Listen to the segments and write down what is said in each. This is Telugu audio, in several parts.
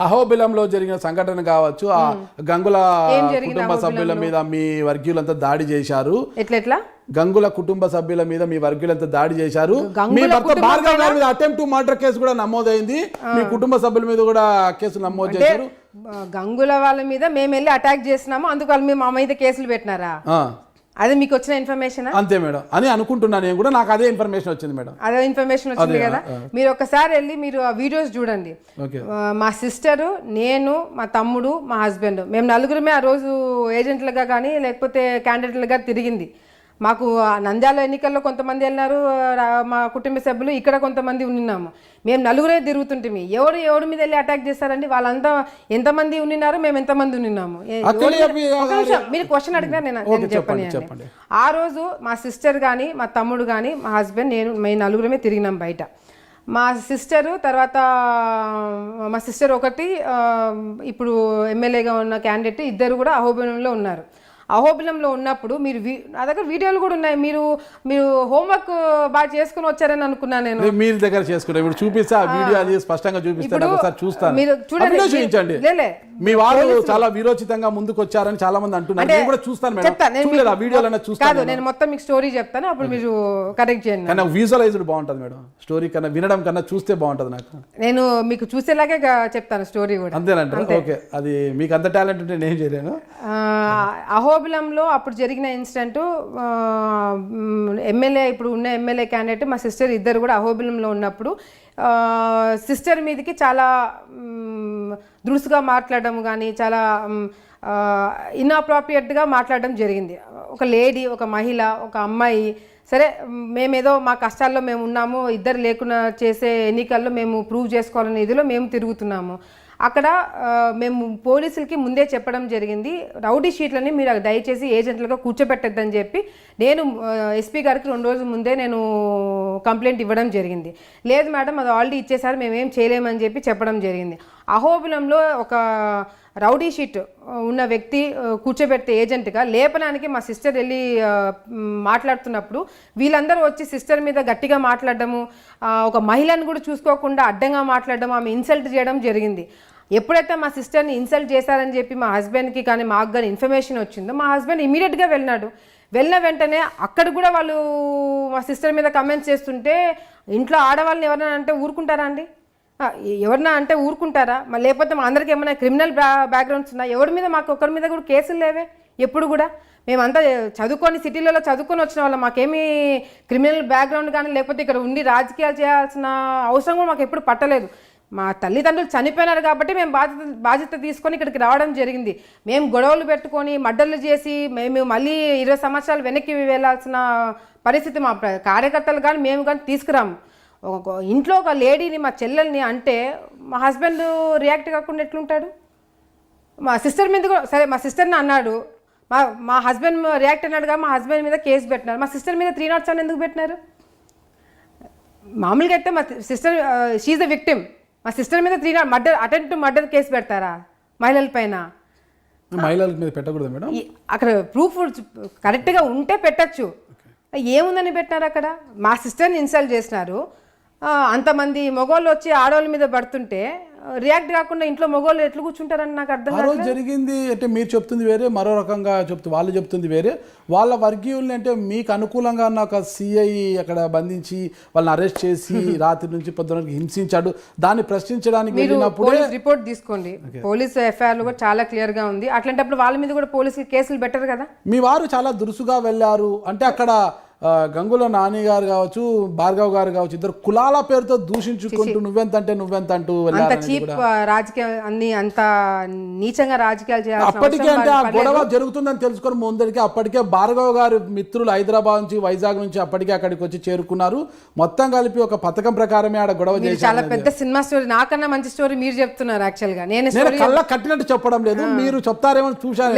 అహోబిలంలో జరిగిన సంఘటన కావచ్చు, ఆ గంగుల కుటుంబ సభ్యుల మీద మీ వర్గీయులంతా దాడి చేశారు. ఎట్లా గంగుల కుటుంబ సభ్యుల మీద మీ వర్గీయులంతా దాడి చేశారు. మీ భర్త భార్గవ్ గారి మీద అటెంప్ట్ టు మర్డర్ కేసు కూడా నమోదైంది. మీ కుటుంబ సభ్యుల మీద కూడా కేసు నమోదు చేశారు. గంగుల వాళ్ళ మీద మేము వెళ్ళి అటాక్ చేసినాము, అందుకు వాళ్ళు మా మీద కేసులు పెట్టినారా? అది మీకు వచ్చిన ఇన్ఫర్మేషన్? అంతే మేడం అని అనుకుంటున్నాను నేను కూడా. నాకు అదే ఇన్ఫర్మేషన్ వచ్చింది మేడం. అదే ఇన్ఫర్మేషన్ వచ్చింది కదా. మీరు ఒకసారి వెళ్ళి మీరు ఆ వీడియోస్ చూడండి. మా సిస్టరు, నేను, మా తమ్ముడు, మా హస్బెండ్, మేము నలుగురమే ఆ రోజు ఏజెంట్లుగా కానీ లేకపోతే క్యాండిడేట్లుగా తిరిగింది. మాకు నంద్యాల ఎన్నికల్లో కొంతమంది వెళ్ళినారు మా కుటుంబ సభ్యులు, ఇక్కడ కొంతమంది ఉన్నాము. మేము నలుగురే తిరుగుతుంటే ఎవరి మీద వెళ్ళి అటాక్ చేస్తారండి? వాళ్ళంతా ఎంతమంది ఉన్నారు, మేము ఎంతమంది ఉన్నాము? మీరు క్వశ్చన్ అడిగినా నేను చెప్పండి. ఆ రోజు మా సిస్టర్ కానీ, మా తమ్ముడు కానీ, మా హస్బెండ్, మేము నలుగురమే తిరిగినాం బయట. మా సిస్టరు తర్వాత మా సిస్టర్ ఒకటి, ఇప్పుడు ఎమ్మెల్యేగా ఉన్న క్యాండిడేట్ ఇద్దరు కూడా అహోబిలంలో ఉన్నారు. అహోబిలంలో ఉన్నప్పుడు మీరు నా దగ్గర వీడియోలు కూడా ఉన్నాయి. మీరు హోంవర్క్ బాగా చేసుకుని వచ్చారని అనుకున్నాను నేను. మీరు దగ్గర చేసుకుంటా ఇప్పుడు చూపిస్తే ఆ వీడియో అది స్పష్టంగా చూపిస్తాను, ఒకసారి చూస్తాను. మీరు చూడండి. మీ వాళ్ళు చాలా వీరోచితంగా ముందుకు వచ్చారని చాలా మంది అంటున్నారు. నేను కూడా చూస్తాను మేడం. చూడలేదు ఆ వీడియోలన్నా చూస్తాను. నేను మొత్తం మీకు స్టోరీ చెప్తాను, అప్పుడు మీరు కరెక్ట్ చేయండి. కానీ విజువలైజ్డ్ బాగుంటుంది మేడం. స్టోరీ కన్నా వినడం కన్నా చూస్తే బాగుంటుంది నాకు. నేను మీకు చూసేలాగే చెప్తాను స్టోరీ కూడా. అంతేనంటారు? ఓకే, అది మీకు అంత టాలెంట్ ఉంటే నేను చేయలేను. అహోబిలంలో అప్పుడు జరిగిన ఇన్సిడెంట్, ఎమ్మెల్యే ఇప్పుడు ఉన్న ఎమ్మెల్యే క్యాండిడేట్ మా సిస్టర్ ఇద్దరు కూడా అహోబిలంలో ఉన్నప్పుడు సిస్టర్ మీదకి చాలా దురుసుగా మాట్లాడడం కానీ చాలా ఇన్అప్రోప్రియేట్గా మాట్లాడడం జరిగింది. ఒక లేడీ, ఒక మహిళ, ఒక అమ్మాయి, సరే మేమేదో మా కష్టాల్లో మేము ఉన్నాము, ఇద్దరు లేకుండా చేసే ఎన్నికల్లో మేము ప్రూవ్ చేసుకోవాలనే ఇదిలో మేము తిరుగుతున్నాము. అక్కడ మేము పోలీసులకి ముందే చెప్పడం జరిగింది, రౌడీ షీట్లని మీరు దయచేసి ఏజెంట్లుగా కూర్చోబెట్టద్దని చెప్పి నేను ఎస్పీ గారికి 2 రోజుల ముందే నేను కంప్లైంట్ ఇవ్వడం జరిగింది. లేదు మేడం అది ఆల్రెడీ ఇచ్చేసారు, మేమేం చేయలేమని చెప్పి చెప్పడం జరిగింది. అహోబిలంలో ఒక రౌడీ షీట్ ఉన్న వ్యక్తి కూర్చోబెట్టే ఏజెంట్గా లేపడానికి మా సిస్టర్ వెళ్ళి మాట్లాడుతున్నప్పుడు వీళ్ళందరూ వచ్చి సిస్టర్ మీద గట్టిగా మాట్లాడడము, ఒక మహిళను కూడా చూసుకోకుండా అడ్డంగా మాట్లాడడం, ఆమె ఇన్సల్ట్ చేయడం జరిగింది. ఎప్పుడైతే మా సిస్టర్ని ఇన్సల్ట్ చేశారని చెప్పి మా హస్బెండ్కి కానీ మాకు కానీ ఇన్ఫర్మేషన్ వచ్చిందో మా హస్బెండ్ ఇమీడియట్గా వెళ్ళిన వెంటనే అక్కడ కూడా వాళ్ళు మా సిస్టర్ మీద కమెంట్స్ చేస్తుంటే ఇంట్లో ఆడవాళ్ళని ఎవరైనా అంటే ఊరుకుంటారా అండి? ఎవరన్నా అంటే ఊరుకుంటారా? లేకపోతే మా అందరికీ ఏమైనా క్రిమినల్ బ్యాక్గ్రౌండ్స్ ఉన్నాయి? ఎవరి మీద మాకు ఒక్కరి మీద కూడా కేసులు లేవే ఎప్పుడు కూడా. మేమంతా సిటీలలో చదువుకొని వచ్చిన వాళ్ళం, మాకేమీ క్రిమినల్ బ్యాక్గ్రౌండ్ కానీ లేకపోతే ఇక్కడ ఉండి రాజకీయాలు చేయాల్సిన అవసరం కూడా మాకు ఎప్పుడు పట్టలేదు. మా తల్లిదండ్రులు చనిపోయినారు కాబట్టి మేము బాధ్యత తీసుకొని ఇక్కడికి రావడం జరిగింది. మేము గొడవలు పెట్టుకొని మర్డర్లు చేసి మేము మళ్ళీ 20 సంవత్సరాలు వెనక్కి వెళ్ళాల్సిన పరిస్థితి మా కార్యకర్తలు కానీ మేము కానీ తీసుకురాము. ఇంట్లో ఒక లేడీని, మా చెల్లెల్ని అంటే మా హస్బెండ్ రియాక్ట్ కాకుండా ఎట్లుంటాడు? మా సిస్టర్ మీద కూడా సరే, మా సిస్టర్ని అన్నాడు, మా హస్బెండ్ రియాక్ట్ అన్నాడుగా, మా హస్బెండ్ మీద కేసు పెట్టినారు. మా సిస్టర్ మీద 307 ఎందుకు పెట్టినారు? మామూలుగా అయితే మా సిస్టర్ షీఈ్ ద విక్టిమ్, మా సిస్టర్ మీద 300 అటెంప్ట్ టు మర్డర్ కేసు పెడతారా మహిళల పైన? మహిళల మీద పెట్టకూడదు మేడం. అక్కడ ప్రూఫ్ కరెక్ట్గా ఉంటే పెట్టచ్చు. ఏముందని పెట్టినారు అక్కడ? మా సిస్టర్ని ఇన్సల్ట్ చేసినారు, అంతమంది మగవాళ్ళు వచ్చి ఆడవాళ్ళ మీద పడుతుంటే రియాక్ట్ కాకుండా ఇంట్లో మగవాళ్ళు ఎట్లా కూర్చుంటారని నాకు అర్థం కాదు. జరిగింది అంటే మీరు చెప్తుంది వేరే, మరో రకంగా వాళ్ళు చెప్తుంది వేరే. వాళ్ళ వర్గీయుల్ని అంటే మీకు అనుకూలంగా ఉన్న ఒక సిఐ అక్కడ బంధించి వాళ్ళని అరెస్ట్ చేసి రాత్రి నుంచి పొద్దునకి హింసించాడు, దాన్ని ప్రశ్నించడానికి వెళ్ళినప్పుడు రిపోర్ట్ తీసుకోండి. పోలీస్ ఎఫ్ఐఆర్లు కూడా చాలా క్లియర్గా ఉంది. అట్లాంటప్పుడు వాళ్ళ మీద కూడా పోలీసులు కేసులు పెట్టరు కదా. మీ వారు చాలా దురుసుగా వెళ్ళారు అంటే అక్కడ గంగుల నాని గారు కావచ్చు, భార్గవ్ గారు కావచ్చు, ఇద్దరు కులాల పేరుతో దూషించుకుంటూ నువ్వెంత అంటూ అంత నీచంగా రాజకీయాలు చేయాలి. అప్పటికే అంటే ఆ గొడవ జరుగుతుందని తెలుసుకొని ముందరికి అప్పటికే భార్గవ్ గారు మిత్రులు హైదరాబాద్ నుంచి, వైజాగ్ నుంచి అప్పటికే అక్కడికి వచ్చి చేరుకున్నారు. మొత్తం కలిపి ఒక పథకం ప్రకారమే ఆడ గొడవ చేసి చాలా పెద్ద సినిమా స్టోరీ, నాకన్నా మంచి స్టోరీ మీరు చెప్తున్నారు. యాక్చువల్ గా నేను కళ్ళ కట్టినట్టు చెప్పడం లేదు, మీరు చెప్తారేమో చూశాను.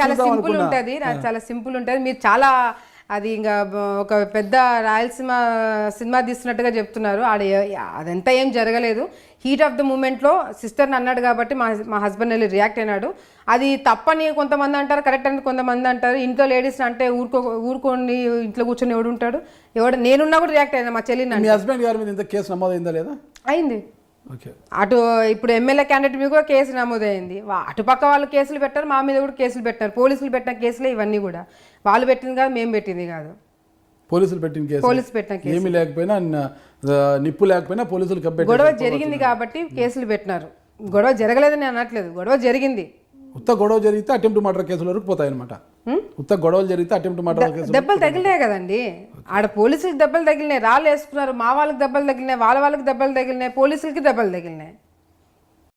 చాలా సింపుల్ ఉంటుంది, చాలా సింపుల్ ఉంటుంది. మీరు చాలా అది ఇంకా ఒక పెద్ద రాయలసీమ సినిమా తీస్తున్నట్టుగా చెప్తున్నారు. అదంతా ఏం జరగలేదు. హీట్ ఆఫ్ ద మూమెంట్లో సిస్టర్ని అన్నాడు కాబట్టి మా హస్బెండ్ వెళ్ళి రియాక్ట్ అయినాడు. అది తప్పని కొంతమంది అంటారు, కరెక్ట్ అని కొంతమంది అంటారు. ఇంట్లో లేడీస్ని అంటే ఊరుకోండి, ఇంట్లో కూర్చొని ఎవడు నేనున్నా కూడా రియాక్ట్ అయినా మా చెల్లిని. మీ హస్బెండ్ గారి మీద ఇంత కేసు నమోదైందా లేదా? అయింది. ఓకే. అటు ఇప్పుడు ఎమ్మెల్యే క్యాండిడేట్ మీద కూడా కేసు నమోదైంది. అటుపక్క వాళ్ళు కేసులు పెట్టారు, మా మీద కూడా కేసులు పెట్టారు. పోలీసులు పెట్టిన కేసులే ఇవన్నీ కూడా. వాళ్ళు పెట్టింది కాదు, మేము పెట్టింది కాదు. పోలీసులు పెట్టిన కేసు, పోలీసులు పెట్టిన కేసు ఏమీ లేకపోయినా నిప్పు లేకపోయినా పోలీసులు గొడవ జరిగింది కాబట్టి కేసులు పెట్టినారు. గొడవ జరగలేదని అనట్లేదు, గొడవ జరిగింది. ఉత్త గొడవ జరిగితే అటెంప్ట్ మర్డర్ కేసుల వరకు పోతాయి అనమాట. ఉత్త గొడవలు జరిగితే అటెంప్ట్ మర్డర్ కేసు దెబ్బలు తగిలినాయి కదండి. ఆడ పోలీసులకు దెబ్బలు తగిలినాయి, రాళ్ళు వేసుకున్నారు, మా వాళ్ళకి దెబ్బలు తగిలినాయి, వాళ్ళకి దెబ్బలు తగిలినాయి, పోలీసులకి దెబ్బలు తగిలినాయి.